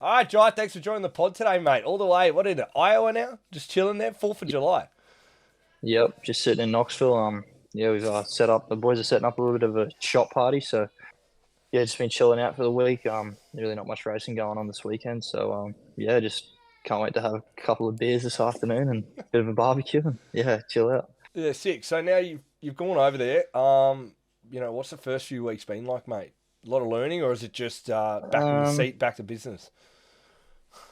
All right, Jai, thanks for joining the pod today, mate. All the way, what is it, Iowa now? Just chilling there, 4th of July. Yep, just sitting in Knoxville. Yeah, we've set up. The boys are setting up a little bit of a shop party, so yeah, just been chilling out for the week. Really not much racing going on this weekend, so yeah, just can't wait to have a couple of beers this afternoon and a bit of a barbecue and yeah, chill out. Yeah, sick. So now you've gone over there. What's the first few weeks been like, mate? A lot of learning, or is it just back in the Um, seat, back to business?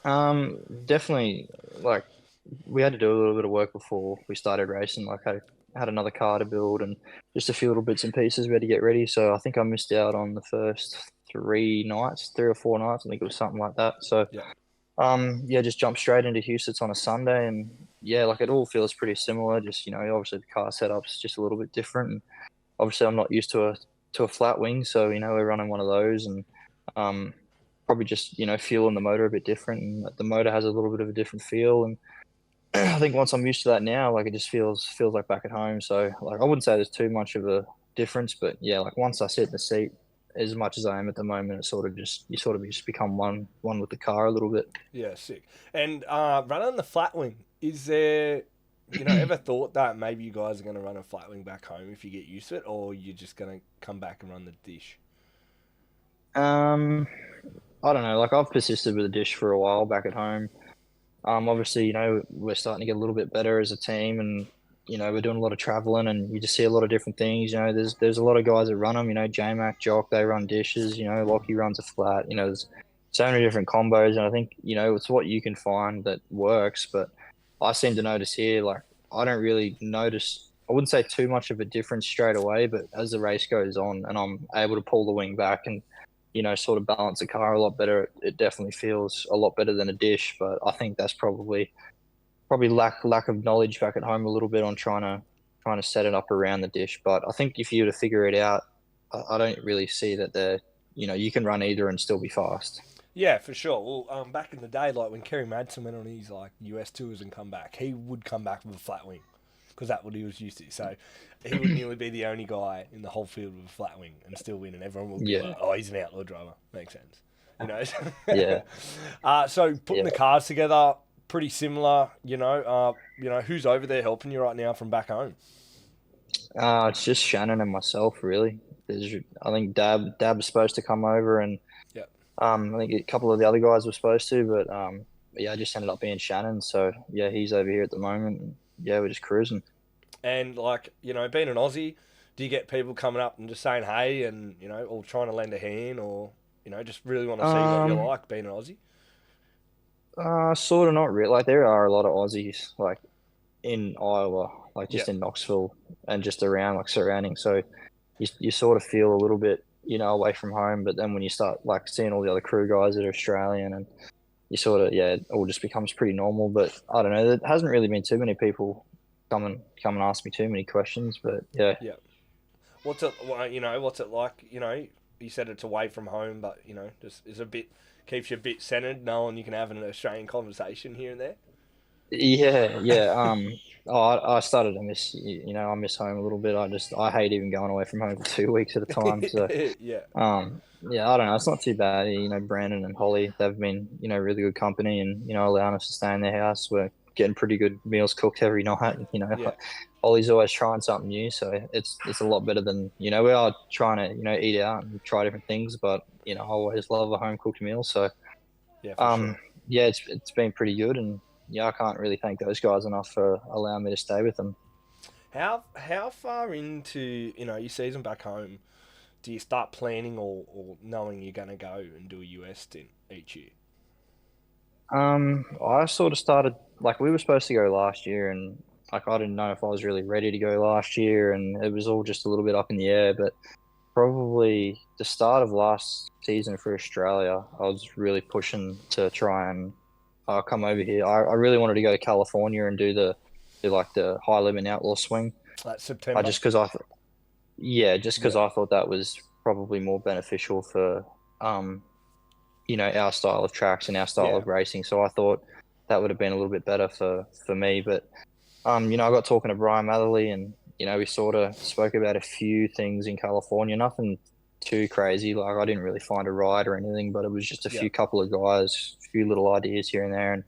Definitely like we had to do a little bit of work before we started racing. Like I had another car to build and just a few little bits and pieces we had to get ready. So I think I missed out on the first 3 nights, 3 or 4 nights. I think it was something like that. So Yeah, yeah, just jumped straight into Huset's on a Sunday, and yeah, like it all feels pretty similar. Just obviously the car setup's just a little bit different, and obviously I'm not used to a flat wing, so we're running one of those, and um, probably just feeling the motor a bit different, and the motor has a little bit of a different feel, and I think once I'm used to that now, like it just feels like back at home. So like I wouldn't say there's too much of a difference, but yeah, like once I sit in the seat, as much as I am at the moment, it's sort of just you sort of just become one with the car a little bit. yeah, sick. And running the flat wing, is there, ever thought that maybe you guys are going to run a flat wing back home if you get used to it, or you're just going to come back and run the dish? Um, I don't know. Like I've persisted with the dish for a while back at home. Obviously, we're starting to get a little bit better as a team, and we're doing a lot of traveling, and you just see a lot of different things. There's a lot of guys that run them. J-Mac, Jock, they run dishes. Lockie runs a flat. There's so many different combos, and I think it's what you can find that works. But I seem to notice here, like I don't really notice. I wouldn't say too much of a difference straight away, but as the race goes on, and I'm able to pull the wing back and sort of balance the car a lot better. It definitely feels a lot better than a dish, but I think that's probably lack of knowledge back at home a little bit on trying to set it up around the dish. But I think if you were to figure it out, I don't really see that you can run either and still be fast. Yeah, for sure. Well, back in the day, like when Kerry Madsen went on his like US tours and come back, he would come back with a flat wing because that's what he was used to. So he would nearly be the only guy in the whole field with a flat wing and still win, and everyone would be Yeah, like, "Oh, he's an outlaw driver." Makes sense, you know. yeah, So putting yeah. the cars together, pretty similar. Who's over there helping you right now from back home? It's just Shannon and myself really. I think Dab's supposed to come over, and Yeah. I think a couple of the other guys were supposed to, but yeah, I just ended up being Shannon. So yeah, he's over here at the moment. And, yeah, we're just cruising. And like, being an Aussie, do you get people coming up and just saying hey and, or trying to lend a hand or, just really want to see what you're Um, like being an Aussie? Sort of not really. Like there are a lot of Aussies like in Iowa, like Yeah. just in Knoxville and just around like surrounding. So you sort of feel a little bit, away from home. But then when you start like seeing all the other crew guys that are Australian, and you sort of yeah, it all just becomes pretty normal. But I don't know. There hasn't really been too many people come and ask me too many questions. But yeah, Yeah. What's it like, you said it's away from home, but, just is a bit, keeps you a bit centered knowing you can have an Australian conversation here and there? yeah, yeah. I started to miss I miss home a little bit. I hate even going away from home for 2 weeks at a time. So Yeah. yeah, I don't know. It's not too bad. Brandon and Holly, they've been, really good company and, allowing us to stay in their house. We're getting pretty good meals cooked every night. And, Yeah. Holly's always trying something new. So it's a lot better than, we are trying to, eat out and try different things, but, I always love a home cooked meal. So, Yeah, for um, sure. yeah, it's been pretty good. And yeah, I can't really thank those guys enough for allowing me to stay with them. How far into, your season back home do you start planning or knowing you're going to go and do a US stint each year? I sort of started like we were supposed to go last year, and like I didn't know if I was really ready to go last year, and it was all just a little bit up in the air. But probably the start of last season for Australia, I was really pushing to try and come over here. I really wanted to go to California and do like the high limit outlaw swing. Like I September? just because yeah, just Yeah. because I thought that was probably more beneficial for um our style of tracks and our style Yeah. of racing. So I thought that would have been a little bit better for me. But I got talking to Brian Matherly, and we sort of spoke about a few things in California. Nothing too crazy. Like I didn't really find a ride or anything, but it was just a Yeah. few couple of guys, a few little ideas here and there. And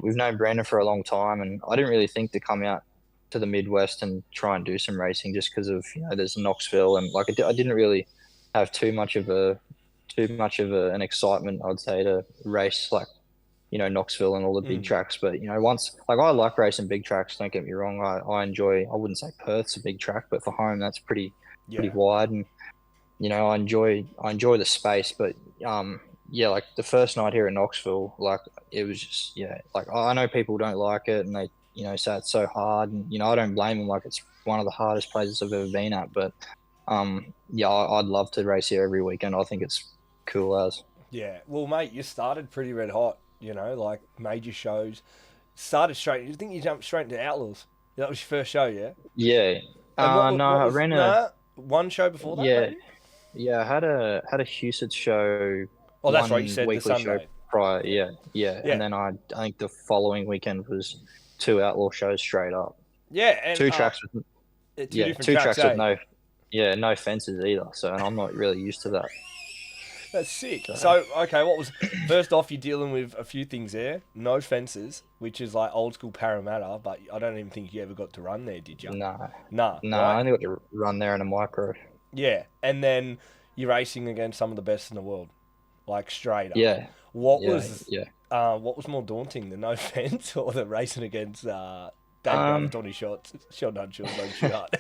we've known Brandon for a long time, and I didn't really think to come out to the Midwest and try and do some racing just because of there's Knoxville and like I didn't really have an excitement, I'd say, to race like Knoxville and all the big Mm. tracks. But once like I like racing big tracks. Don't get me wrong. I enjoy. I wouldn't say Perth's a big track, but for home that's pretty Yeah. wide, and I enjoy the space. But yeah, like the first night here in Knoxville, like it was just like I know people don't like it and they say it's so hard, and I don't blame them. Like it's one of the hardest places I've ever been at, but yeah, I'd love to race here every weekend. I think it's cool as. Yeah. Well, mate, you started pretty red hot. Like major shows. Started straight. You think you jumped straight into Outlaws? That was your first show, yeah. Yeah. And No, what I was ran a nah, one show before that, yeah, maybe? yeah. I had a Huset show, Oh, that's right. You one said the weekly show Sunday. prior. Yeah. Yeah, yeah. And Yeah. then I think the following weekend was two outlaw shows straight up. Yeah. And Two tracks with two different two tracks, tracks with eh? no fences either. So, and I'm not really used to that. That's sick. So So, okay, what was first off? You're dealing with a few things there. No fences, which is like old school Parramatta, but I don't even think you ever got to run there, did you? nah, Nah, nah. right? I only got to run there in a micro. Yeah, and then you're racing against some of the best in the world, like straight up. Yeah, What yeah, was yeah. what was more daunting, the no fence or the racing against Dave Um, Gravitoni shots? Shot none, shot no shot.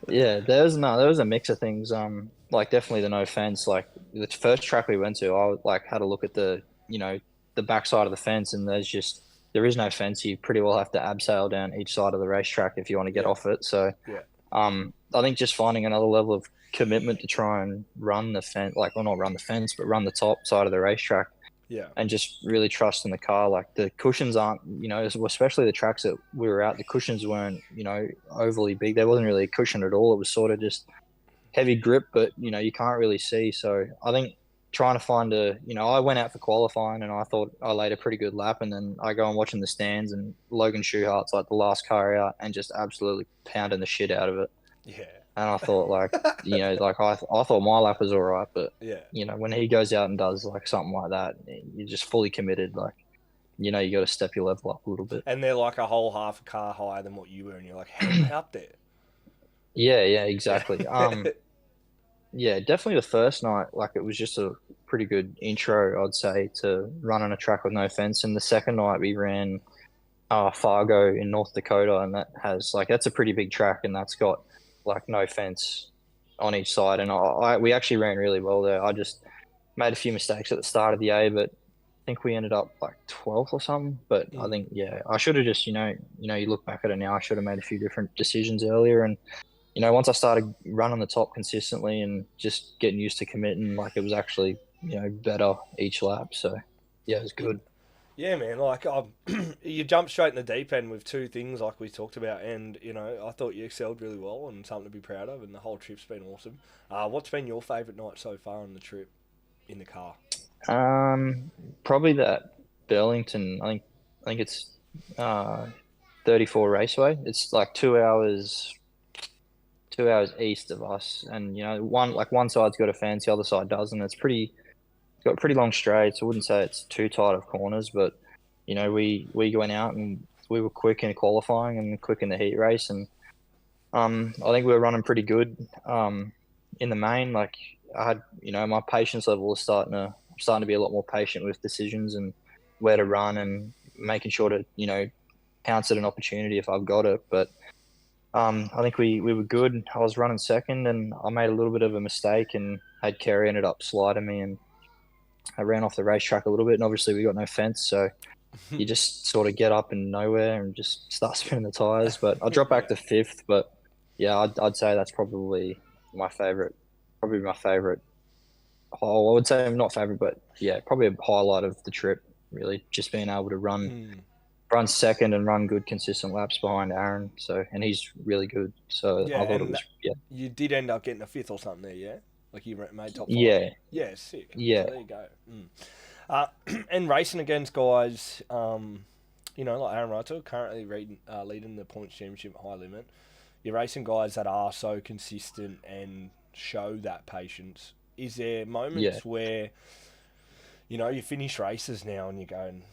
Yeah, there was a mix of things. Like definitely the no fence. Like the first track we went to, I like had a look at the backside of the fence, and there is no fence. You pretty well have to abseil down each side of the racetrack if you want to get Yeah, off it. So, yeah, I think just finding another level of commitment to try and run the fence, like, well, not run the fence, but run the top side of the racetrack yeah, and just really trust in the car. Like the cushions aren't, especially the tracks that we were at, the cushions weren't, overly big. There wasn't really a cushion at all. It was sort of just heavy grip, but you can't really see. So I think trying to find I went out for qualifying and I thought I laid a pretty good lap, and then I go and watch in the stands and Logan Schuhart's like the last car out and just absolutely pounding the shit out of it. yeah, And I thought like I thought my lap was all right, but yeah. when he goes out and does like something like that, you're just fully committed. Like, you got to step your level up a little bit. And they're like a whole half a car higher than what you were, and you're like, how am I up there? Yeah, yeah, exactly. Yeah. Yeah, definitely the first night, like it was just a pretty good intro, I'd say, to running a track with no fence. And the second night we ran Fargo in North Dakota, and that's a pretty big track, and that's got like no fence on each side. And we actually ran really well there. I just made a few mistakes at the start of the A, but I think we ended up like 12th or something. But I Mm. think I should have just you look back at it now, I should have made a few different decisions earlier. And once I started running the top consistently and just getting used to committing, like it was actually better each lap. So yeah, it was good. Yeah, man. Like, you jumped straight in the deep end with two things, like we talked about, and I thought you excelled really well, and something to be proud of. And the whole trip's been awesome. What's been your favourite night so far on the trip in the car? Probably that Burlington. I think it's 34 Raceway. It's like 2 hours east of us, and one side's got a fence, the other side doesn't. It's got pretty long straights. I wouldn't say it's too tight of corners, but we went out and we were quick in qualifying and quick in the heat race, and I think we were running pretty good in the main. Like I had, my patience level was starting to be a lot more patient with decisions and where to run and making sure to pounce at an opportunity if I've got it. But I think we were good. I was running second, and I made a little bit of a mistake, and had Kerry ended up sliding me, and I ran off the racetrack a little bit. And obviously, we got no fence, so you just sort of get up in nowhere and just start spinning the tires. But I dropped back Yeah. to fifth. But yeah, I'd say that's probably my favorite. Probably my favorite. Oh, I would say not favorite, but yeah, probably a highlight of the trip. Really, just being able to Mm. run second and run good consistent laps behind Aaron. So, and he's really good. So Yeah, I thought it and was yeah, you did end up getting a fifth or something there, yeah? Like you made top five. yeah, Yeah, sick. So yeah, there you go. Mm. Uh, and racing against guys, like Aaron Russell, currently leading the points championship at high limit. You're racing guys that are so consistent and show that patience. Is there Yeah. moments where, you finish races now and you're going,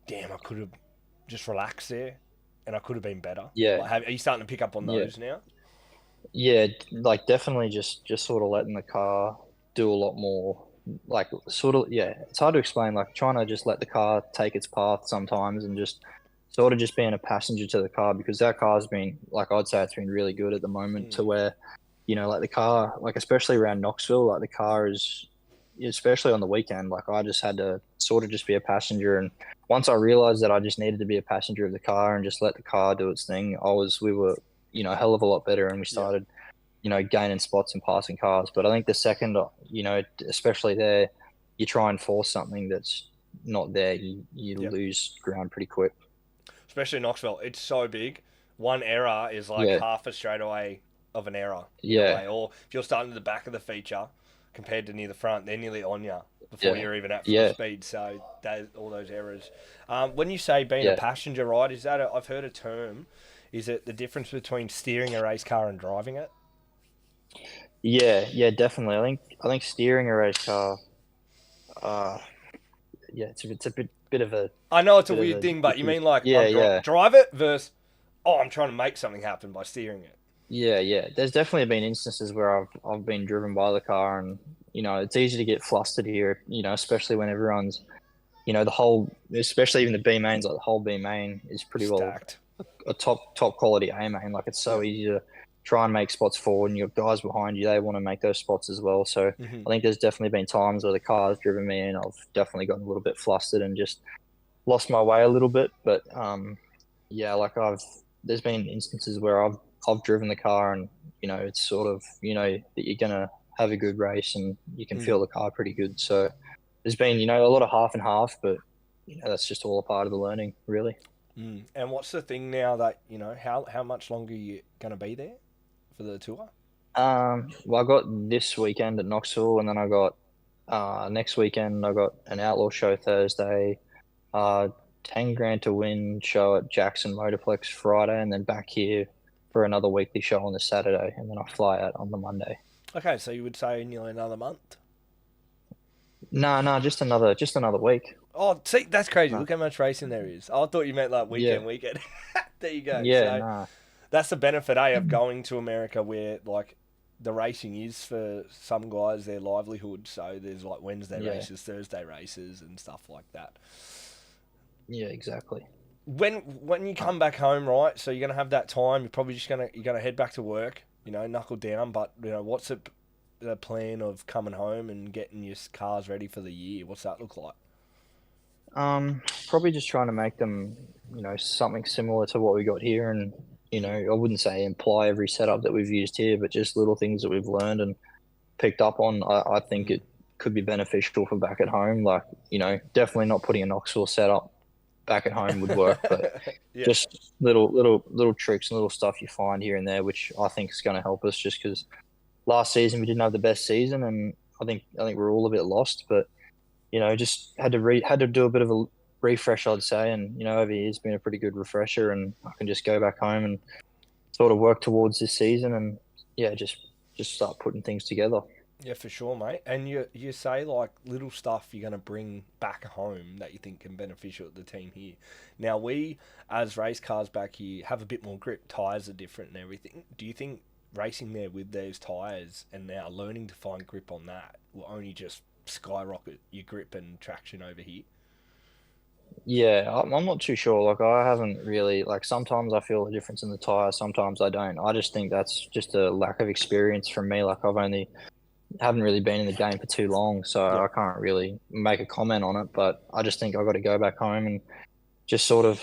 damn, I could have just relaxed there and I could have been better? Yeah. Like, are you starting to pick up on Yeah. those now? Yeah, like definitely just sort of letting the car do a lot more. Like sort of, yeah, it's hard to explain. Like trying to just let the car take its path sometimes, and just sort of just being a passenger to the car, because that car's been, like, I'd say it's been really good at the moment, to Mm. where, like the car, like especially around Knoxville, like the car is, especially on the weekend, like I just had to sort of just be a passenger. And once I realized that I just needed to be a passenger of the car and just let the car do its thing, we were, a hell of a lot better, and we Yeah. started, gaining spots and passing cars. But I think the second, especially there, you try and force something that's not there, you Yep. lose ground pretty quick. Especially Knoxville. It's so big. One error is like Yeah, half a straightaway of an error in a yeah, way. Or if you're starting at the back of the feature compared to near the front, they're nearly on you before yeah, you're even at full yeah, speed. So all those errors. When you say being a yeah, passenger, right? Is that I've heard a term? Is it the difference between steering a race car and driving it? yeah, definitely. I think steering a race car, uh, yeah, it's a bit of a I know it's a bit of weird a thing, but you icky. mean like Yeah, I'm yeah, drive it versus I'm trying to make something happen by steering it. yeah. There's definitely been instances where I've been driven by the car, and it's easy to get flustered here. Especially when everyone's, the whole, especially even the B mains, like the whole B main is pretty well Stacked. a top quality A main. Like it's so Yeah. easy to try and make spots forward, and your guys behind you, they want to make those spots as well. So Hmm. I think there's definitely been times where the car's driven me, and I've definitely gotten a little bit flustered and just lost my way a little bit. But yeah, like there's been instances where I've driven the car, and it's sort of, that you're gonna have a good race and you can Mm. feel the car pretty good. So there's been, a lot of half and half, but that's just all a part of the learning, really. Mm. And what's the thing now that how much longer you gonna be there for the tour? Well, I got this weekend at Knoxville, and then I got next weekend I got an Outlaw show Thursday, uh 10 grand to win show at Jackson Motorplex Friday, and then back here for another weekly show on the Saturday, and then I fly out on the Monday. Okay, so you would say nearly another month. No, no, just another week. Oh, see, that's crazy. No. Look how much racing there is. I thought you meant like Yeah, weekend. There you go. yeah, So nah. that's the benefit, of going to America, where like the racing is for some guys their livelihood. So there's like Wednesday Yeah, races, Thursday races, and stuff like that. yeah, exactly. When you come back home, right? So you're gonna have that time. You're gonna head back to work. Knuckle down. But what's the plan of coming home and getting your cars ready for the year? What's that look like? Probably just trying to make them, something similar to what we got here, and Mm. I wouldn't say imply every setup that we've used here, but just little things that we've learned and picked up on. I think Mm. it could be beneficial for back at home. Like, definitely not putting a Knoxville setup back at home would work, but Yeah. just little tricks and little stuff you find here and there, which I think is going to help us. Just because last season we didn't have the best season, and I think we're all a bit lost. But just had to do a bit of a refresh, I'd say. And over here has been a pretty good refresher, and I can just go back home and sort of work towards this season, and yeah, just start putting things together. Yeah, for sure, mate. And you say like little stuff you're gonna bring back home that you think can beneficial at the team here. Now we, as race cars back here, have a bit more grip. Tires are different and everything. Do you think racing there with those tires and now learning to find grip on that will only just skyrocket your grip and traction over here? Yeah, I'm not too sure. Like, I haven't really, like, sometimes I feel the difference in the tire, sometimes I don't. I just think that's just a lack of experience from me. Like, haven't really been in the game for too long, so Yep. I can't really make a comment on it. But I just think I've got to go back home and just sort of,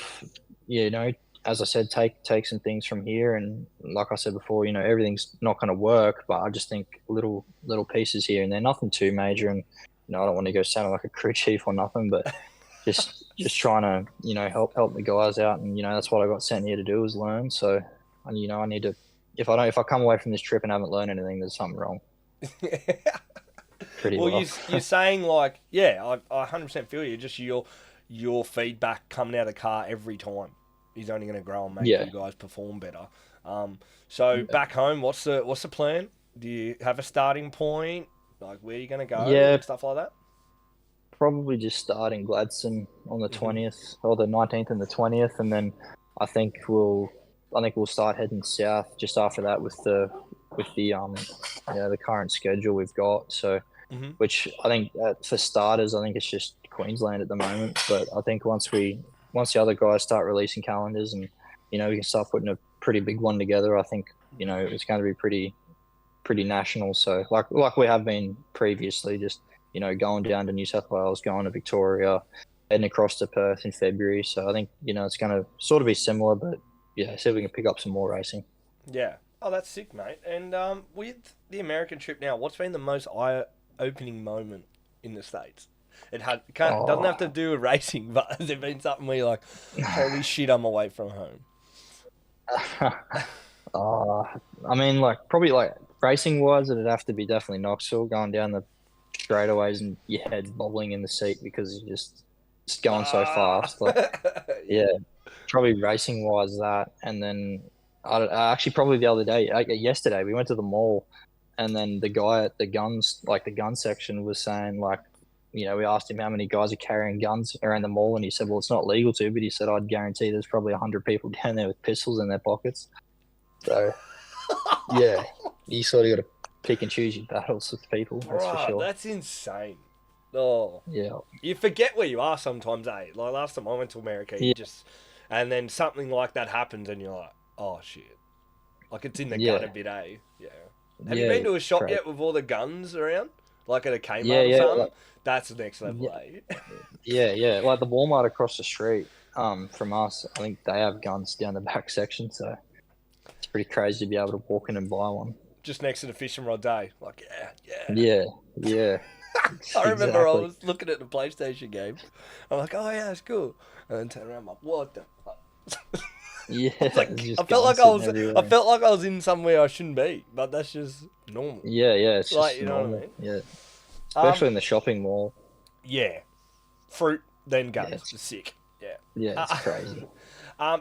you know, as I said, take some things from here. And like I said before, everything's not going to work, but I just think little pieces here and there, nothing too major. And I don't want to go sounding like a crew chief or nothing, but just trying to help the guys out. And that's what I got sent here to do, is learn. So, and I need to, if I come away from this trip and haven't learned anything, there's something wrong. Pretty Well, well. you're saying like, yeah, I 100% feel you. Just your feedback coming out of the car every time is only going to grow and make Yeah. you guys perform better. So back home, what's the plan? Do you have a starting point? Like, where you going to go Yeah, and stuff like that? probably just starting Gladstone on the Hmm. 20th or the 19th and the 20th, and then I think we'll start heading south just after that with the current schedule we've got. So, Hmm. which I think for starters, I think it's just Queensland at the moment. But I think once the other guys start releasing calendars and we can start putting a pretty big one together, I think it's going to be pretty national. So like we have been previously, just going down to New South Wales, going to Victoria, heading across to Perth in February. So I think it's going to sort of be similar, but yeah, see if we can pick up some more racing. Yeah. Oh, that's sick, mate. And with the American trip now, what's been the most eye-opening moment in the States? Doesn't have Oh, to do with racing, but has it been something where you're like, holy shit, I'm away from home? uh, I mean, like probably like racing wise, it'd have to be definitely Knoxville going down the straightaways and your head's bobbling in the seat because you're just going so Ah, fast. Like, yeah. yeah, probably racing wise that, and then actually probably the other day, yesterday, we went to the mall, and then the guy at the guns, like the gun section, was saying like, we asked him how many guys are carrying guns around the mall, and he said, well, it's not legal to, but he said, I'd guarantee there's probably 100 people down there with pistols in their pockets. So yeah, you sort of got to pick and choose your battles with people. That's for Bruh, sure. that's insane. Oh, Yeah, you forget where you are sometimes, eh? Like last time I went to America, yeah, and then something like that happens, and you're like, oh shit. Like it's in the gut a yeah, bit, eh? Yeah. Have you yeah. been to a It's shop crazy. yet with all the guns around? Like at a Yeah, Kmart or yeah, like, something? That's the next level, yeah, eh? yeah, yeah. Like the Walmart across the street, from us, I think they have guns down the back section, so it's pretty crazy to be able to walk in and buy one. Just next to the fishing rod day. Like, yeah, yeah. Yeah, yeah, I remember I exactly. was looking at the PlayStation games. I'm like, oh yeah, it's cool. And then turn around, I'm like, what the fuck? Yeah, It's like there's I just felt like guns I sitting was I everywhere. felt like I was in somewhere I shouldn't be, but that's just normal. Yeah, yeah, it's Like, just you know what I normal. mean? Yeah, Um, especially in the shopping mall. yeah, fruit then Yeah, guns, it's just sick. Yeah. yeah, it's Uh, crazy.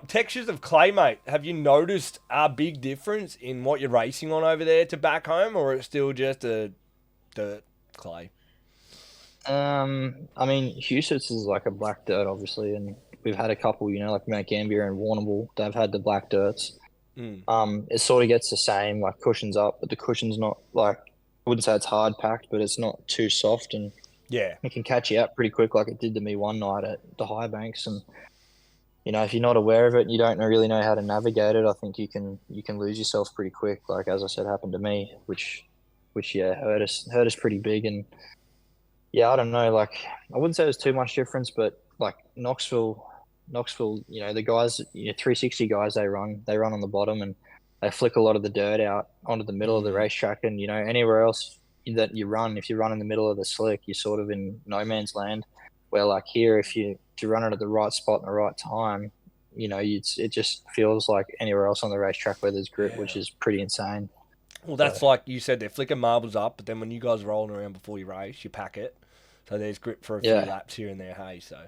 textures of clay, mate. Have you noticed a big difference in what you're racing on over there to back home, or it's still just a dirt clay? I mean, Huset's is like a black dirt, obviously, and we've had a couple, like Mount Gambier and Warrnambool. They've had the black dirts. Mm. It sort of gets the same, like cushions up, but the cushion's not like I wouldn't say it's hard packed, but it's not too soft, and Yeah. it can catch you out pretty quick, like it did to me one night at the High Banks. And if you're not aware of it and you don't really know how to navigate it, I think you can lose yourself pretty quick. Like as I said, happened to me, which yeah hurt us pretty big. And yeah, I don't know. Like, I wouldn't say there's too much difference, but like Knoxville, the guys, 360 guys, they run on the bottom and they flick a lot of the dirt out onto the middle of the Mm. racetrack. And anywhere else that you run, if you run in the middle of the slick, you're sort of in no man's land. Where like here, if you run it at the right spot and the right time, it just feels like anywhere else on the racetrack where there's grip, which Yeah. is pretty insane. Well, So that's like you said, they're flicking marbles up, but then when you guys are rolling around before you race, you pack it. So there's grip for a few yeah, laps here and there, hey. So,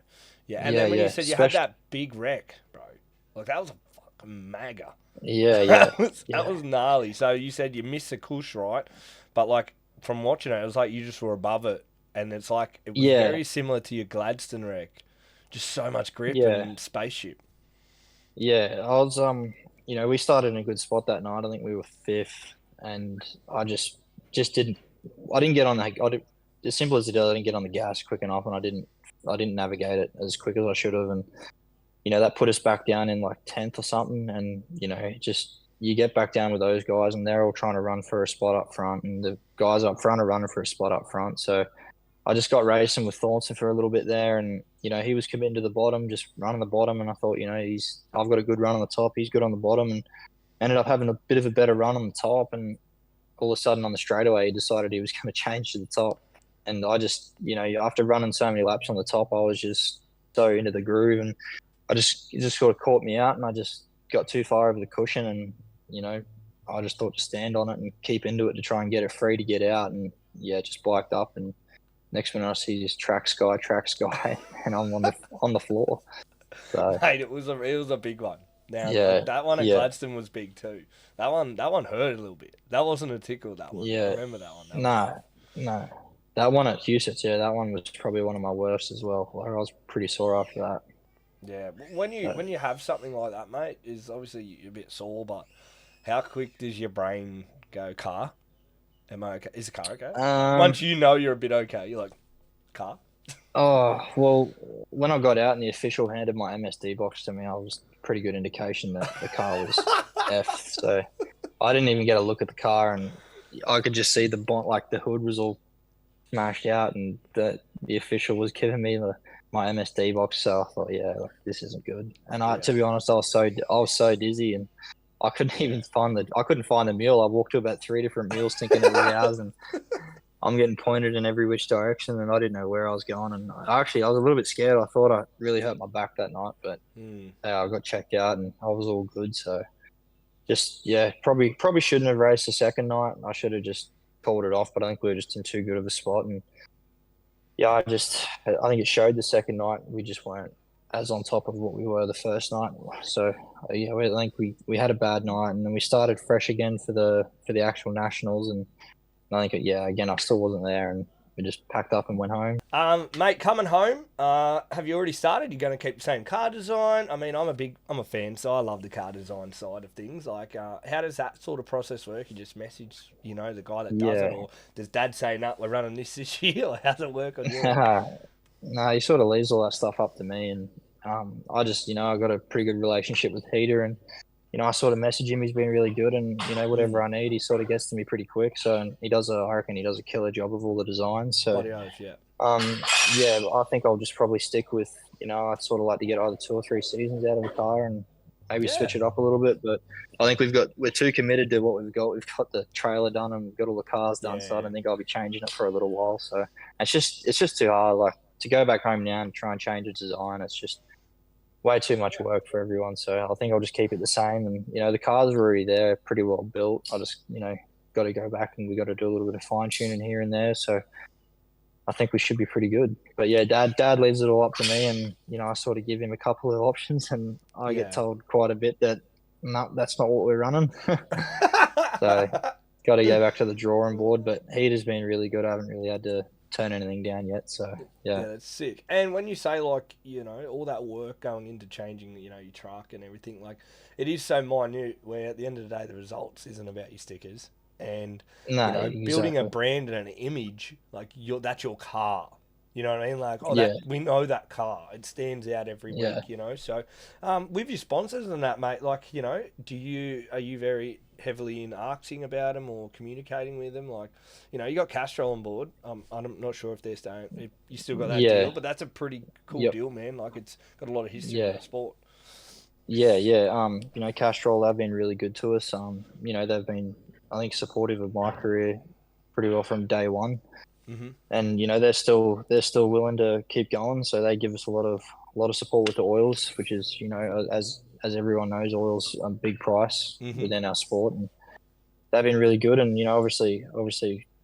yeah. And yeah, then when you yeah, said you had especially that big wreck, bro, like that was a fucking mega. yeah, yeah, That was yeah. gnarly. So you said you missed the cush, right? But like from watching it, it was like you just were above it, and it's like it was Yeah, very similar to your Gladstone wreck, just so much grip yeah, and spaceship. yeah. I was we started in a good spot that night. I think we were fifth, and I just didn't. I didn't get on the. As simple as it is, I didn't get on the gas quick enough, and I didn't navigate it as quick as I should have, and that put us back down in like 10th or something, and just you get back down with those guys, and they're all trying to run for a spot up front, and the guys up front are running for a spot up front, so. I just got racing with Thornton for a little bit there, and he was committing to the bottom, just running the bottom, and I thought, I've got a good run on the top, he's good on the bottom, and ended up having a bit of a better run on the top, and all of a sudden on the straightaway, he decided he was going to change to the top, and I just, after running so many laps on the top, I was just so into the groove, and it just sort of caught me out, and I just got too far over the cushion, and I just thought to stand on it and keep into it to try and get it free to get out, and yeah, just biked up and. Next minute I see just track sky, and I'm on the floor. So Mate, it was a big one. Now Yeah, that one at yeah, Gladstone was big too. That one hurt a little bit. That wasn't a tickle. That one. I yeah. remember that one. That was rough. No, no. That one at Huset, yeah, that one was probably one of my worst as well. Like, I was pretty sore after that. Yeah, when you So, when you have something like that, mate, is obviously you're a bit sore, but how quick does your brain go? Car? Am I okay? Is the car okay? Like um, once you know you're a bit okay, you're like car. oh, well, when I got out and the official handed my MSD box to me, I was pretty good indication that the car was F. So I didn't even get a look at the car, and I could just see the bont, like the hood was all smashed out, and the official was giving me my MSD box. So I thought, yeah, like, this isn't good. And Yeah, to be honest, I was so dizzy, and yeah, I couldn't find the mule. I walked to about three different mules, thinking it was ours, and I'm getting pointed in every which direction, and I didn't know where I was going. And I was a little bit scared. I thought I really hurt my back that night, but mm, I got checked out, and I was all good. So just yeah, probably shouldn't have raced the second night. I should have just called it off, but I think we were just in too good of a spot. And yeah, I think it showed the second night. We just weren't as on top of what we were the first night. So yeah, I think we had a bad night, and then we started fresh again for the actual nationals. And I think yeah, again, I still wasn't there, and we just packed up and went home. Mate, coming home. Have you already started? You going to keep the same car design? I mean, I'm a fan, so I love the car design side of things. Like, how does that sort of process work? You just message, the guy that does it, Yeah. or does Dad say, "No, we're running this year"? Or how's it work on your end? No, he sort of leaves all that stuff up to me, and I just, I got a pretty good relationship with Peter, and I sort of message him. He's been really good, and Mm, whatever I need, he sort of gets to me pretty quick. So and I reckon he does a killer job of all the designs. So bloody oath, yeah. um, yeah, I think I'll just probably stick with, I'd sort of like to get either 2 or 3 seasons out of the car and maybe Yeah, switch it up a little bit. But I think we're too committed to what we've got. We've got the trailer done and we've got all the cars done. So I yeah, don't think I'll be changing it for a little while. So it's just too hard. Like to go back home now and try and change the design. It's just way too much work for everyone. So I think I'll just keep it the same. And, the cars are already there, pretty well built. I just, got to go back and we got to do a little bit of fine tuning here and there. So I think we should be pretty good. But yeah, dad leaves it all up to me, and I sort of give him a couple of options, and I get yeah. told quite a bit that no, that's not what we're running. So got to go back to the drawing board. But heat has been really good. I haven't really had to turn anything down yet. So yeah, Yeah, that's sick. And when you say like, all that work going into changing, your truck and everything, like it is so minute where at the end of the day the results isn't about your stickers. And, no, building a exactly. brand and an image, like that's your car. You know what I mean? Like, oh, Yeah, that we know that car. It stands out every yeah. week. So, with your sponsors and that, mate, like, are you very heavily in asking about them or communicating with them? Like, you got Castrol on board. I'm not sure if they're staying. If you still got that deal, Yeah, but that's a pretty cool yep, deal, man. Like, it's got a lot of history in yeah, the sport. yeah. Castrol, they've been really good to us. They've been, I think, supportive of my career pretty well from day one. Hmm. And they're still willing to keep going. So they give us a lot of support with the oils, which is as everyone knows, oils a big price Hmm. within our sport, and they've been really good. And obviously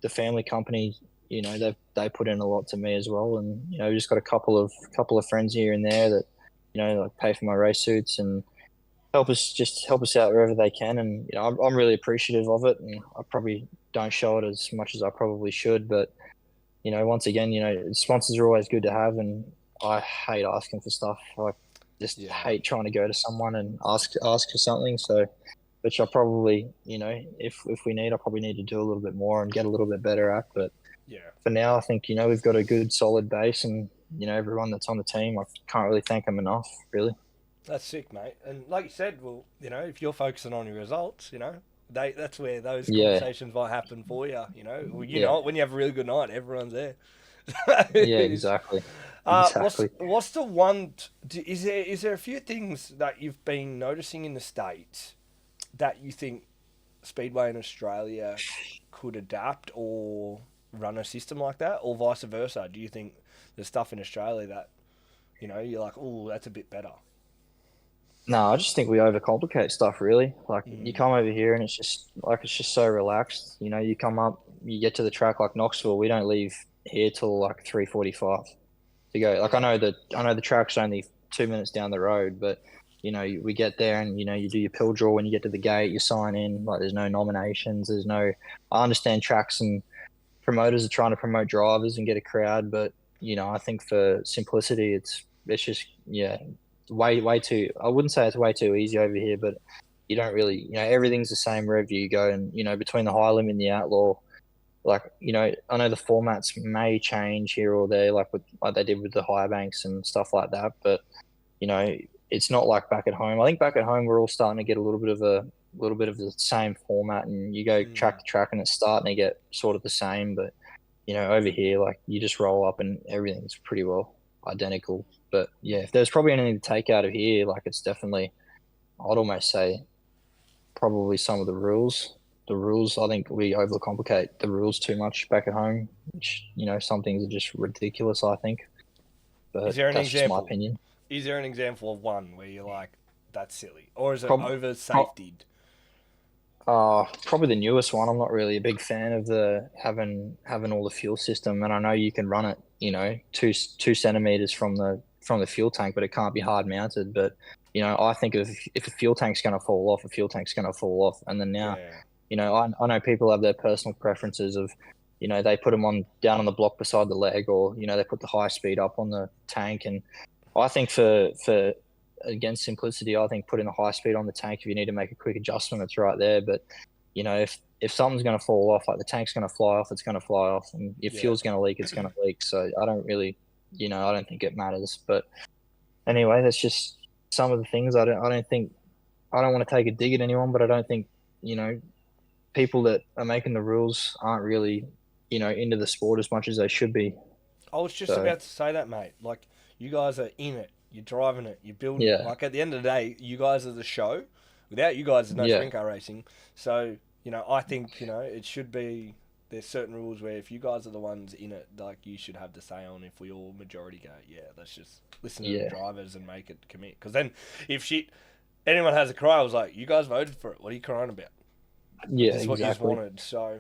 the family company, they put in a lot to me as well. And we just got a couple of friends here and there that like pay for my race suits and help us out wherever they can. And I'm really appreciative of it, and I probably don't show it as much as I probably should, but once again, sponsors are always good to have, and I hate asking for stuff. I just Yeah. hate trying to go to someone and ask for something. So, which I probably, if we need, I probably need to do a little bit more and get a little bit better at. But Yeah. for now, I think we've got a good solid base, and everyone that's on the team, I can't really thank them enough, really. That's sick, mate. And like you said, well, if you're focusing on your results, that's where those Yeah, conversations might happen for you. Well, yeah, when you have a really good night, everyone's there. yeah, It's- exactly, what's exactly. what's the one? Is there a few things that you've been noticing in the states that you think Speedway in Australia could adapt or run a system like that, or vice versa? Do you think there's stuff in Australia that you're like, oh, that's a bit better? No, I just think we overcomplicate stuff really. Like you Mm. come over here and it's just so relaxed. You come up, you get to the track like Knoxville. We don't leave here till like 3:45 to go. Like Yeah. I know the track's only 2 minutes down the road, but we get there and you do your pill draw when you get to the gate, you sign in. Like there's no nominations, there's no. I understand tracks and promoters are trying to promote drivers and get a crowd, but I think for simplicity, it's just way too. I wouldn't say it's way too easy over here, but you don't really everything's the same wherever you go, and between the high limit and the outlaw, like I know the formats may change here or there, like they did with the higher banks and stuff like that, but it's not like back at home. I think back at home we're all starting to get a little bit of the same format, and you go track to track and it's starting to get sort of the same, but over here, like you just roll up and everything's pretty well identical. But yeah, if there's probably anything to take out of here, like it's definitely, I'd almost say probably some of the rules. The rules, I think we overcomplicate the rules too much back at home, which, some things are just ridiculous, I think. But Is there an that's just my example? opinion. Is there an example of one where you're like, that's silly? Or is it Prob- over safetied? Probably the newest one. I'm not really a big fan of the having all the fuel system, and I know you can run it, 2 centimeters from the fuel tank, but it can't be hard mounted. But I think if a fuel tank's going to fall off, a fuel tank's going to fall off. And then now, I know people have their personal preferences of, they put them down on the block beside the leg, or they put the high speed up on the tank. And I think for against simplicity, I think putting the high speed on the tank, if you need to make a quick adjustment, it's right there. But if something's going to fall off, like the tank's going to fly off, it's going to fly off, and if fuel's going to leak, it's going to leak. So I don't really, I don't think it matters. But anyway, that's just some of the things. I don't want to take a dig at anyone, but I don't think people that are making the rules aren't really into the sport as much as they should be. I was just about to say that, mate. Like, you guys are in it. You're driving it. You're building it. Like, at the end of the day, you guys are the show. Without you guys, there's no sprint car racing. So, I think, it should be... There's certain rules where if you guys are the ones in it, like, you should have the say on if we all majority go, let's just listen to the drivers and make it commit. Because then, if anyone has a cry, I was like, you guys voted for it. What are you crying about? Yeah, this is exactly. what you wanted. So,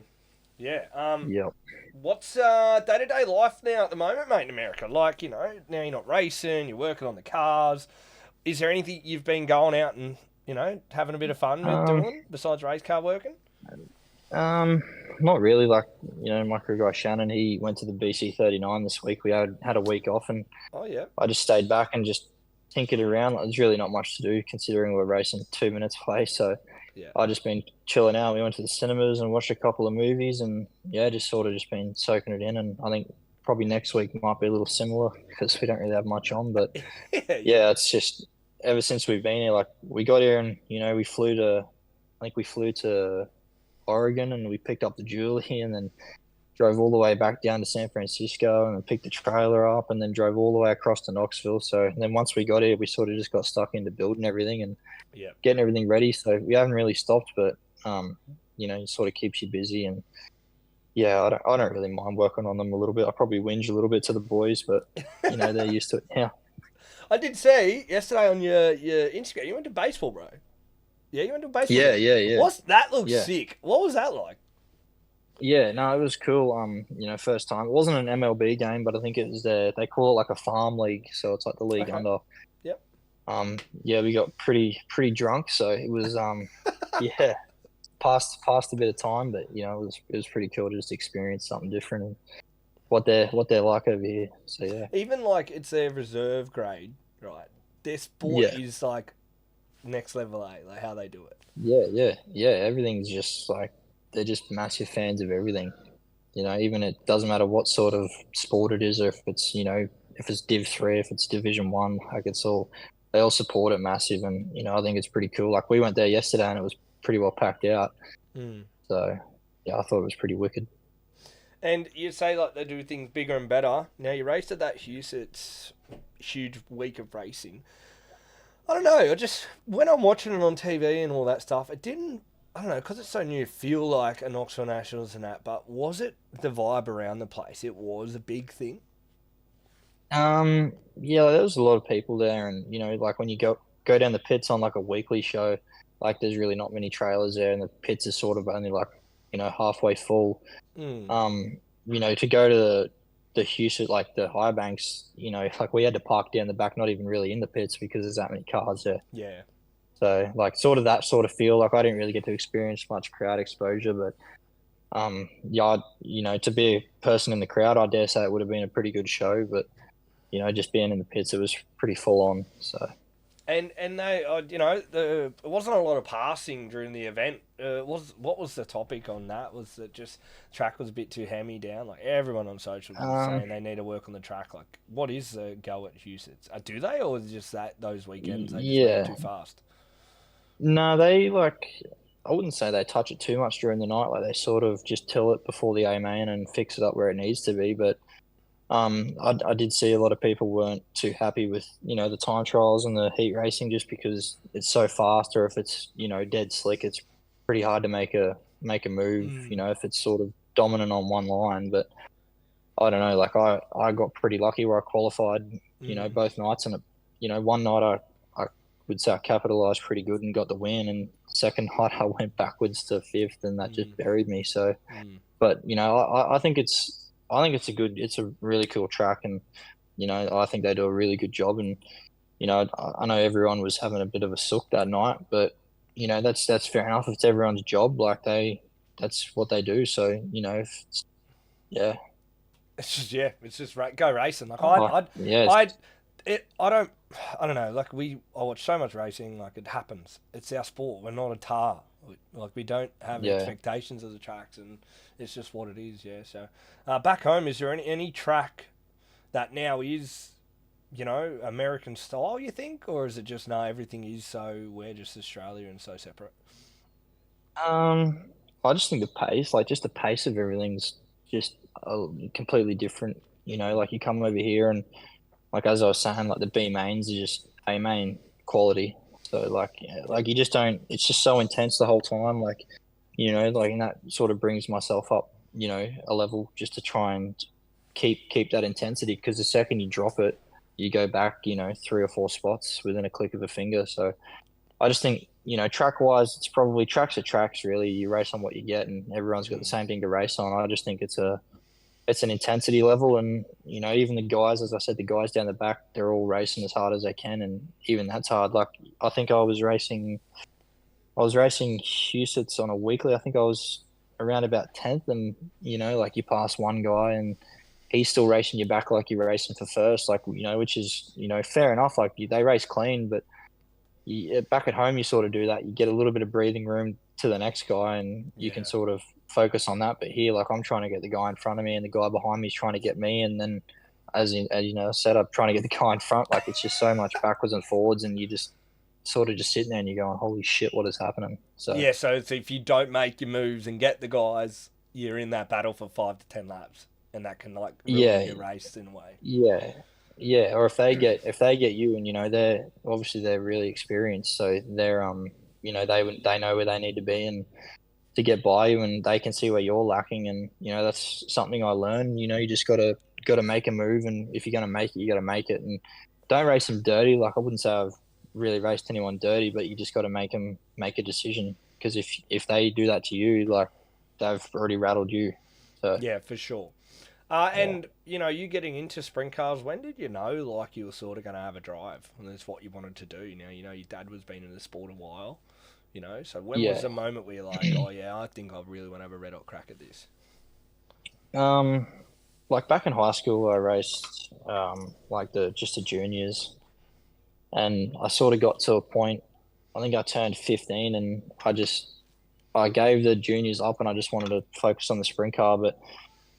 yeah. Yep. What's day-to-day life now at the moment, mate, in America? Like, now you're not racing, you're working on the cars. Is there anything you've been going out and, having a bit of fun with doing besides race car working? Not really. Like, my crew guy Shannon, he went to the BC39 this week. We had a week off, and I just stayed back and just tinkered around. There's really not much to do considering we're racing 2 minutes away. So I just been chilling out. We went to the cinemas and watched a couple of movies, and just sort of just been soaking it in. And I think probably next week might be a little similar because we don't really have much on. But it's just ever since we've been here, like we got here and we flew to Oregon, and we picked up the Julie, and then drove all the way back down to San Francisco, and then picked the trailer up, and then drove all the way across to Knoxville. So and then once we got here, we sort of just got stuck into building everything and getting everything ready. So we haven't really stopped, but it sort of keeps you busy. And I don't really mind working on them a little bit. I probably whinge a little bit to the boys, but they're used to it now. I did see yesterday on your Instagram, you went to baseball, bro. Yeah, you went to baseball. Yeah. That looks sick. What was that like? Yeah, no, it was cool. First time. It wasn't an MLB game, but I think it was they call it like a farm league, so it's like the league under. Yep. We got pretty drunk, so it was passed a bit of time, but it was pretty cool to just experience something different and what they're like over here. So yeah. Even like it's their reserve grade, right? Their sport is like next level A, like how they do it. Yeah. Everything's just like they're just massive fans of everything. Even it doesn't matter what sort of sport it is, or if it's if it's Div 3, if it's Division 1, like they all support it massive, and I think it's pretty cool. Like we went there yesterday and it was pretty well packed out. So yeah, I thought it was pretty wicked. And you say like they do things bigger and better. Now you raced at that Huset's huge week of racing. I don't know. When I'm watching it on TV and all that stuff, it didn't. I don't know, because it's so new, feel like a Knoxville Nationals and that. But was it the vibe around the place? It was a big thing. Yeah, there was a lot of people there, and like when you go down the pits on like a weekly show, like there's really not many trailers there, and the pits are sort of only like halfway full. To go to the Huset, like the high banks, like we had to park down the back, not even really in the pits because there's that many cars there. Yeah. So like sort of that sort of feel. Like I didn't really get to experience much crowd exposure, but yeah, to be a person in the crowd, I dare say it would have been a pretty good show. But just being in the pits, it was pretty full on. So And they, there wasn't a lot of passing during the event. What was the topic on that? Was that just track was a bit too hammy down? Like everyone on social was saying they need to work on the track. Like, what is the go at Huset? Do they, or is it just that those weekends they just make it yeah, too fast? no, they like. I wouldn't say they touch it too much during the night. Like they sort of just till it before the A main and fix it up where it needs to be. But I did see a lot of people weren't too happy with, the time trials and the heat racing just because it's so fast, or if it's, dead slick, it's pretty hard to make a move, Mm. if it's sort of dominant on one line. But I don't know, like I got pretty lucky where I qualified, Mm. both nights, and one night I would say I capitalized pretty good and got the win, and second night I went backwards to fifth, and that just Mm. buried me. So, Mm. but I think it's a really cool track, and I think they do a really good job. And I know everyone was having a bit of a sook that night, but that's fair enough. If it's everyone's job, like that's what they do. So if yeah, It's just go racing. Like yes, I, I don't, I don't know. Like I watch so much racing. Like it happens. It's our sport. We're not a tar. Like we don't have yeah. expectations of the tracks, and it's just what it is. Yeah. So, back home, is there any track that now is, American style? You think, or is it just no? Everything is so we're just Australia and so separate. Um, I just think just the pace of everything's just completely different. Mm. Like you come over here and like as I was saying, like the B mains are just A main quality. So like yeah, Yep. like you just don't. It's just so intense the whole time. Like and that sort of brings myself up, a level just to try and keep that intensity because the second you drop it, you go back, three or four spots within a click of a finger. So I just think, track wise, it's probably tracks are tracks really. You race on what you get and everyone's got the Mm. same thing to race on. I just think it's an intensity level and even the guys, as I said, the guys down the back, they're all racing as hard as they can and even that's hard. Like I think I was racing Husets on a weekly. I think I was around about 10th and like you pass one guy and he's still racing you back like you're racing for first, like which is fair enough. Like they race clean, but back at home you sort of do that. You get a little bit of breathing room to the next guy, and you can Yeah. sort of focus on that. But here, like I'm trying to get the guy in front of me, and the guy behind me is trying to get me, and then as set up trying to get the guy in front. Like it's just so much backwards and forwards, and you just sort of just sitting there and you're going, "Holy shit, what is happening?" So Yeah, so if you don't make your moves and get the guys, you're in that battle for 5 to 10 laps, and that can like ruin yeah, your race in a way. yeah, yeah. Or if they get you, and they're really experienced, so they're they know where they need to be, and to get by you and they can see where you're lacking and that's something I learned. You just gotta make a move, and if you're gonna make it you gotta make it and don't race them dirty. Like I wouldn't say I've really raced anyone dirty, but you just gotta make them make a decision because if they do that to you, like they've already rattled you. So Yeah, for sure. yeah, And you getting into sprint cars. When did you know like you were sort of going to have a drive, and that's what you wanted to do? Your dad was been in the sport a while. So when was yeah. the moment where you're like, oh yeah, I think I really want to have a red hot crack at this? um like back in high school I raced like the juniors, and I sort of got to a point. I think I turned 15 and I gave the juniors up and I just wanted to focus on the sprint car, but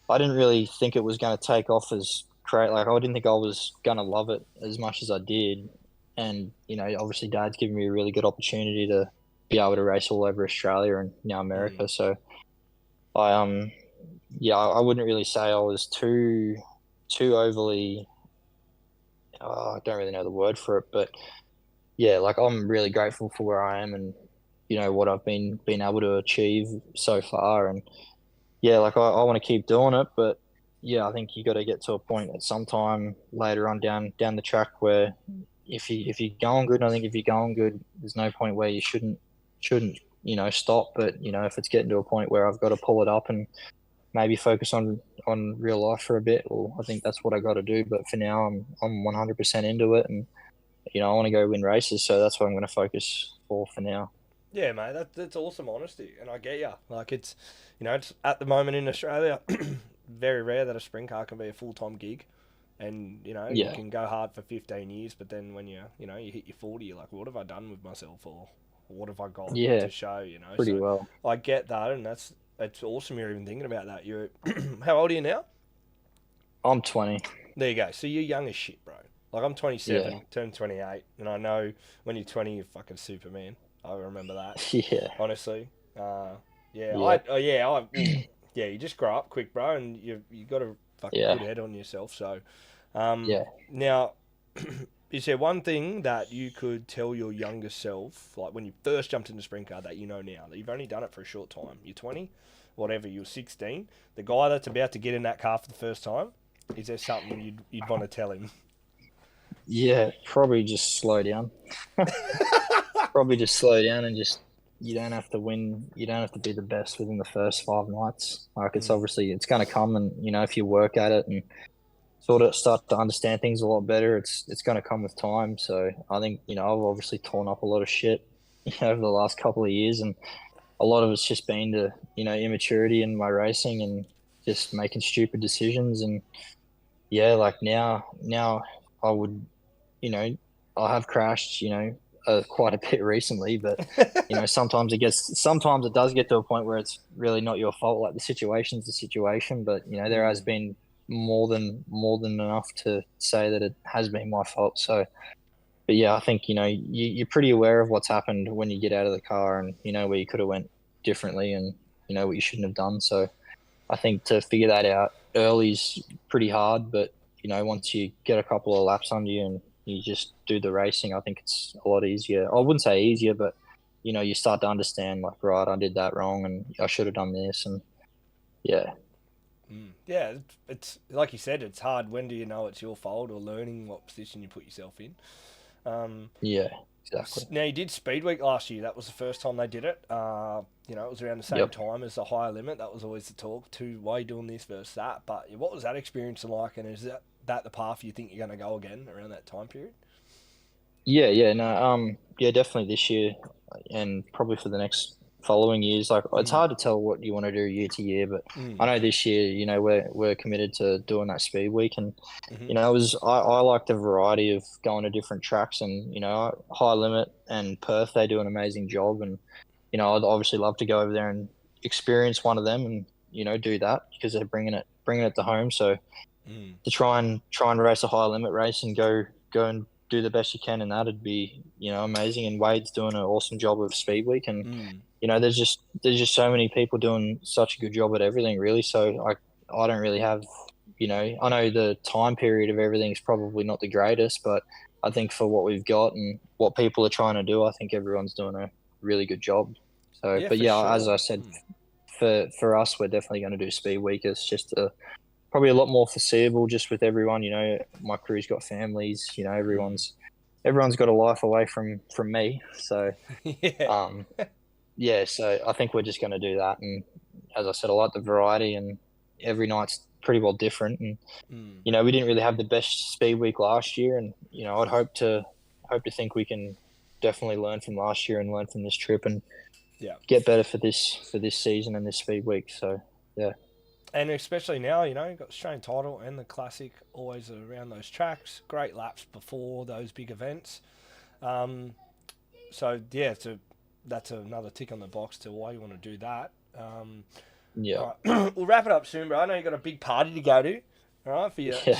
I didn't really think it was going to take off as great. Like I didn't think I was going to love it as much as I did. And, obviously dad's given me a really good opportunity to be able to race all over Australia and now Mm. America. So I, yeah, I wouldn't really say I was too overly, I don't really know the word for it, but yeah, like I'm really grateful for where I am and, what I've been able to achieve so far. And yeah, like I want to keep doing it, but yeah, I think you got to get to a point at some time later on down the track where if you're going good, I think if you're going good, there's no point where you shouldn't stop. But if it's getting to a point where I've got to pull it up and maybe focus on real life for a bit. Well, I think that's what I got to do. But for now, I'm 100% into it, and I want to go win races, so that's what I'm going to focus for now. Yeah, mate, that's awesome honesty, and I get you. Like it's at the moment in Australia, very rare that a sprint car can be a full time gig, and you Yeah, can go hard for 15 years, but then when you hit your 40, you're like, what have I done with myself, or what have I got yeah, to show? pretty So well. I get that, and that's awesome. You're even thinking about that. You're how old are you now? I'm 20. There you go. So you're young as shit, bro. Like I'm Yeah, 27, turned 28, and I know when you're 20, you're fucking Superman. I remember that. yeah, Honestly. Uh, yeah, yeah, yeah. You just grow up quick, bro, and you got a fucking yeah, good head on yourself. So, yeah. now, is there one thing that you could tell your younger self, like when you first jumped into sprint car, that you know now that you've only done it for a short time? You're 20, whatever. You're 16. The guy that's about to get in that car for the first time. Is there something you'd want to tell him? Yeah, probably just slow down. Probably just slow down and just you don't have to win. You don't have to be the best within the first 5 nights. Like it's Mm, obviously it's going to come, and if you work at it and sort of start to understand things a lot better, it's going to come with time. So I think I've obviously torn up a lot of shit over the last couple of years, and a lot of it's just been to immaturity in my racing and just making stupid decisions. And yeah, like now I would you know, I have crashed, quite a bit recently, but sometimes it does get to a point where it's really not your fault. Like the situation's the situation, but there has mm. been more than enough to say that it has been my fault. So, but yeah, I think you're pretty aware of what's happened when you get out of the car, and where you could have went differently, and what you shouldn't have done. So I think to figure that out early is pretty hard, but once you get a couple of laps under you and you just do the racing, I think it's a lot easier. I wouldn't say easier, but you start to understand like, right, I did that wrong and I should have done this, and yeah, Yeah, it's like you said, it's hard. When do you know it's your fault, or learning what position you put yourself in? Um, yeah, exactly. Now you did Speed Week last year. That was the first time they did it. It was around the same Yep. time as the higher limit. That was always the talk. To why are you doing this versus that? But what was that experience like? And is that the path you think you're going to go again around that time period? Yeah, yeah, no, yeah, definitely this year and probably for the next following years. Like it's Mm, hard to tell what you want to do year to year, but I mm, know this year, we're committed to doing that speed week, and mm-hmm. I like the variety of going to different tracks, and High Limit and Perth, they do an amazing job, and I'd obviously love to go over there and experience one of them, and do that because they're bringing it to home. So Mm, to try and race a high limit race and go and do the best you can in that, it'd be amazing. And Wade's doing an awesome job of Speed Week, and mm. there's just so many people doing such a good job at everything, really. So I don't really have, I know the time period of everything is probably not the greatest, but I think for what we've got and what people are trying to do, I think everyone's doing a really good job. So, Yeah, but for yeah, as sure. I said, for us, we're definitely going to do Speed Week. It's just probably a lot more foreseeable just with everyone. My crew's got families. Mm. Everyone's got a life away from me. So Yeah. um, yeah, so I think we're just going to do that. And as I said, I like the variety, and every night's pretty well different. And Mm. we didn't really have the best speed week last year, and I'd hope to think we can definitely learn from last year and learn from this trip and Yeah. get better for this season and this speed week. So yeah, And especially now, you've got the Australian title and the classic always around those tracks. Great laps before those big events. Um, so yeah, that's another tick on the box to why you want to do that. yeah, All right, we'll wrap it up soon, bro. I know you've got a big party to go to. All right, for your yeah,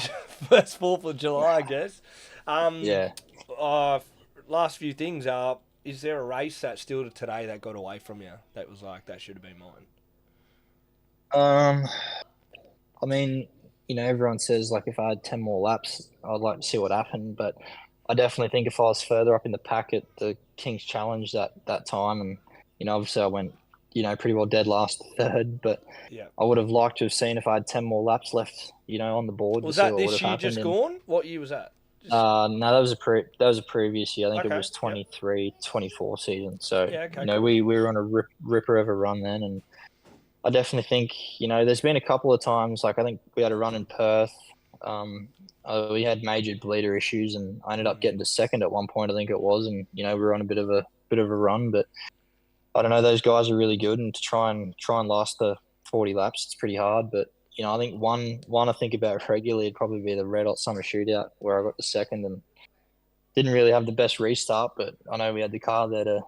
first 4th of July, I guess. Um, yeah. uh, Last few things are: is there a race that still to today that got away from you that was like that should have been mine? Um, I mean, everyone says like if I had 10 more laps, I'd like to see what happened, but I definitely think if I was further up in the pack at the King's Challenge that time, and obviously I went, pretty well dead last third, but Yeah. I would have liked to have seen if I had 10 more laps left, on the board to Was see that what would this have year happened. just And gone? What year was that? Just no, that was a previous year. I think it okay. was Yep. 23, 24 season. So Yeah. Okay. Cool. we were on a ripper of a run then, and I definitely think, there's been a couple of times, like I think we had a run in Perth. We had major bleeder issues, and I ended up Mm. getting to second at one point, I think it was, and we were on a bit of a run, but I don't know. Those guys are really good, and to try and last the 40 laps, it's pretty hard. But I think one I think about regularly would probably be the Red Hot Summer Shootout, where I got the second and didn't really have the best restart, but I know we had the car there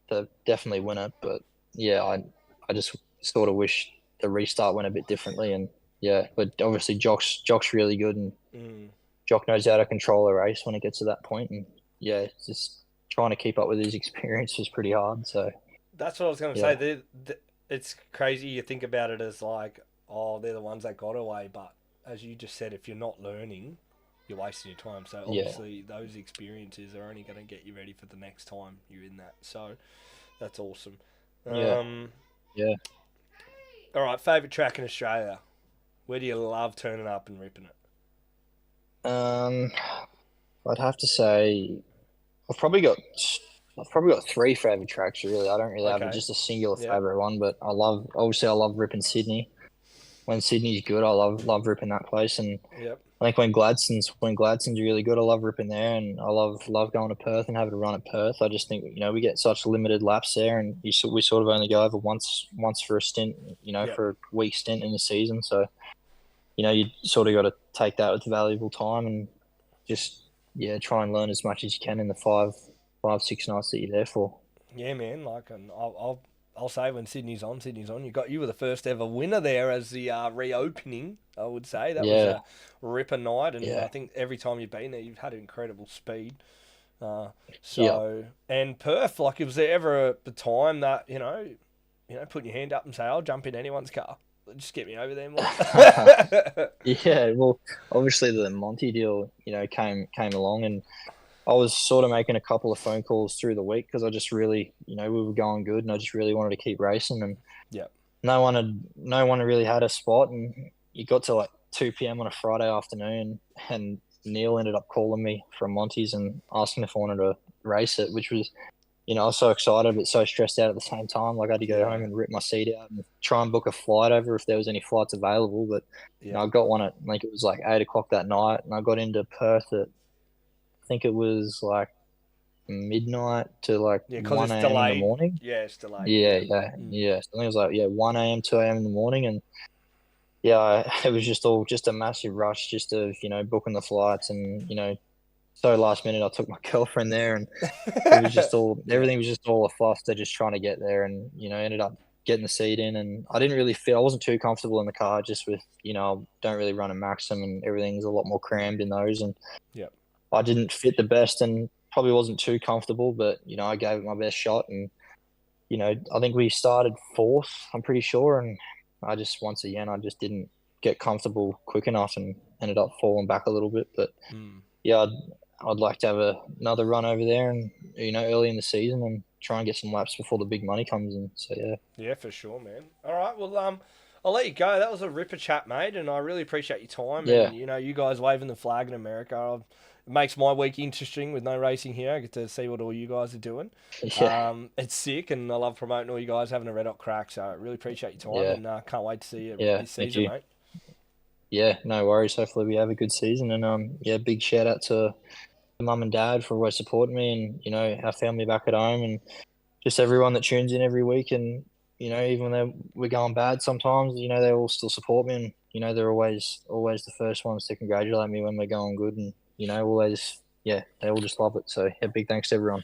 to definitely win it. But yeah, I just sort of wish the restart went a bit differently, and yeah, but obviously Jock's really good, and Mm. Jock knows how to control a race when it gets to that point, and yeah, it's just trying to keep up with his experience was pretty hard. So That's what I was going to say. yeah, It's crazy. You think about it as like, oh, they're the ones that got away. But as you just said, if you're not learning, you're wasting your time. So yeah, obviously, those experiences are only going to get you ready for the next time you're in that. So that's awesome. yeah, Um, yeah. all right, favorite track in Australia. Where do you love turning up and ripping it? Um, I'd have to say I've probably got I've probably got three favorite tracks really. I don't really have Okay. just a singular Yep. favorite one, but I love ripping Sydney. When Sydney's good, I love ripping that place, and Yep. I think when Gladstone's really good, I love ripping there, and I love going to Perth and having a run at Perth. I just think we get such limited laps there, and we sort of only go over once for a stint, Yep. for a week stint in the season. So you sort of got to take that with valuable time and just try and learn as much as you can in the 5, 6 nights that you're there for. Yeah, man. Like, and I'll say when Sydney's on, Sydney's on. You were the first ever winner there as the reopening. I would say that was Yeah, a ripper night, and I yeah, think every time you've been there, you've had incredible speed. Uh, yeah. and Perth, like, was there ever a time that putting your hand up and say, "I'll jump in anyone's car, just get me over there, mate." Yeah, well, obviously the Monty deal, came along, and I was sort of making a couple of phone calls through the week because I just really, we were going good, and I just really wanted to keep racing, and Yeah, no one really had a spot, and it got to like 2 p.m. on a Friday afternoon, and Neil ended up calling me from Monty's and asking if I wanted to race it, which was, I was so excited but so stressed out at the same time. Like I had to go yeah, home and rip my seat out and try and book a flight over if there was any flights available. But yeah, I got one at like it was like 8 o'clock that night, and I got into Perth at I think it was like midnight to like yeah. Because one it's a.m. in the delayed. morning. Yeah, it's delayed. Yeah, Yeah. yeah, Mm. yeah. So I think it was like 1 a.m., 2 a.m. in the morning, and yeah, it was just a massive rush, just of booking the flights, and so last minute I took my girlfriend there, and it was just all Yeah. everything was just all a fluster, just trying to get there, and ended up getting the seat in, and I didn't really feel I wasn't too comfortable in the car, just with I don't really run a Maxim, and everything's a lot more crammed in those, and Yep. I didn't fit the best, and probably wasn't too comfortable, but I gave it my best shot, and I think we started fourth, I'm pretty sure, and I just once again I just didn't get comfortable quick enough and ended up falling back a little bit, but Mm. yeah, I'd like to have another run over there, and early in the season, and try and get some laps before the big money comes in. So yeah, Yeah, for sure, man. All right, well, I'll let you go. That was a ripper chat, mate, and I really appreciate your time. yeah, And you guys waving the flag in America, it makes my week interesting with no racing here. I get to see what all you guys are doing. yeah, It's sick, and I love promoting all you guys having a red hot crack. So I really appreciate your time, yeah, and can't wait to see you yeah. this Thank season, you. mate. Yeah, no worries. Hopefully we have a good season, and yeah, big shout out to mum and dad for always supporting me, and our family back at home, and just everyone that tunes in every week, and even though we're going bad sometimes, they all still support me, and they're always the first ones to congratulate me when we're going good, and always, yeah, they all just love it. So yeah, big thanks to everyone.